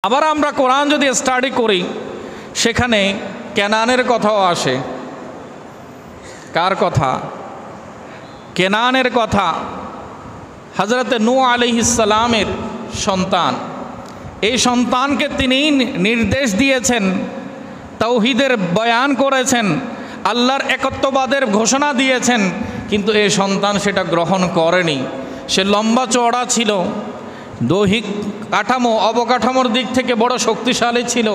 আবার আমরা কোরআন যদি স্টাডি করি সেখানে কেনানের কথাও আসে। কার কথা? কেনানের কথা। হযরত নূহ আলাইহিস সালামের সন্তান। এই সন্তানকে তিনি নির্দেশ দিয়েছেন, তাওহীদের বয়ান করেছেন, আল্লাহর একত্ববাদের ঘোষণা দিয়েছেন, কিন্তু এই সন্তান সেটা গ্রহণ করেনি। সে লম্বা চওড়া ছিল, দৈহিক কাঠামো অবকাঠামোর দিক থেকে বড় শক্তিশালী ছিল,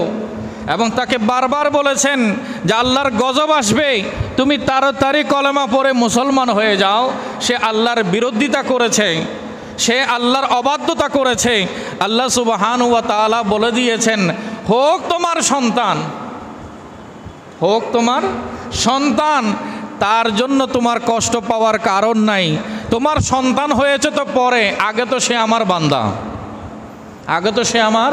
এবং তাকে বারবার বলেছেন যে আল্লাহর গজব আসবে, তুমি তাড়াতাড়ি কলেমা পড়ে মুসলমান হয়ে যাও। সে আল্লাহর বিরোধিতা করেছে, সে আল্লাহর অবাধ্যতা করেছে। আল্লাহ সুবহানাহু ওয়া তাআলা বলে দিয়েছেন, হোক তোমার সন্তান, হোক তোমার সন্তান, তার জন্য তোমার কষ্ট পাওয়ার কারণ নাই। তোমার সন্তান হয়েছে তো পরে, আগে তো সে আমার বান্দা, আগে তো সে আমার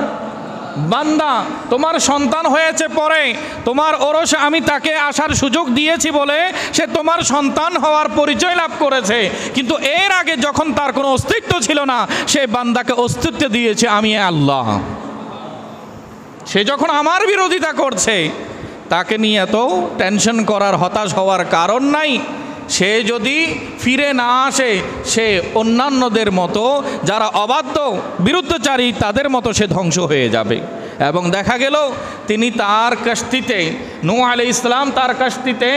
বান্দা। তোমার সন্তান হয়েছে পরে, তোমার ওরসে আমি তাকে আসার সুযোগ দিয়েছি বলে সে তোমার সন্তান হওয়ার পরিচয় লাভ করেছে, কিন্তু এর আগে যখন তার কোনো অস্তিত্ব ছিল না, সে বান্দাকে অস্তিত্ব দিয়েছে আমি আল্লাহ। সে যখন আমার বিরোধিতা করছে, তাকে নিয়ে এত টেনশন করার, হতাশ হওয়ার কারণ নাই। সে যদি ফিরে না আসে, সে অন্যান্যদের মতো যারা অবাধ্য বিরুদ্ধচারী তাদের মতো সে ধ্বংস হয়ে যাবে। এবং দেখা গেল তিনি তার কাস্তিতে, নূহ আলাইহিস সালাম তার কাস্তিতে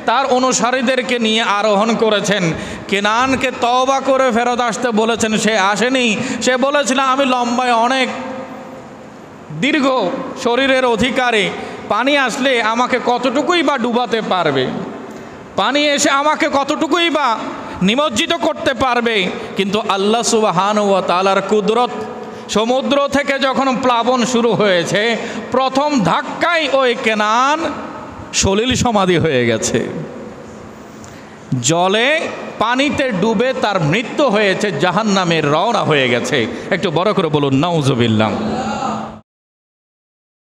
তার অনুসারীদেরকে নিয়ে আরোহণ করেছেন। কেনানকে তওবা করে ফেরত আসতে বলেছেন, সে আসেনি। সে বলেছিল আমি লম্বায় অনেক দীর্ঘ, শরীরের অধিকারী, পানি আসলে আমাকে কতটুকুই বা ডুবাতে পারবে, পানি এসে আমাকে কতটুকুই বা নিমজ্জিত করতে পারবে। কিন্তু আল্লাহ সুবহানাহু ওয়া তাআলার কুদরত, সমুদ্র থেকে যখন প্লাবন শুরু হয়েছে, প্রথম ধাক্কায় ওই কেনান সলিল সমাধি হয়ে গেছে, জলে পানিতে ডুবে তার মৃত্যু হয়েছে, জাহান্নামের রওনা হয়ে গেছে। একটু বড় করে বলুন নাউজুবিল্লাহ।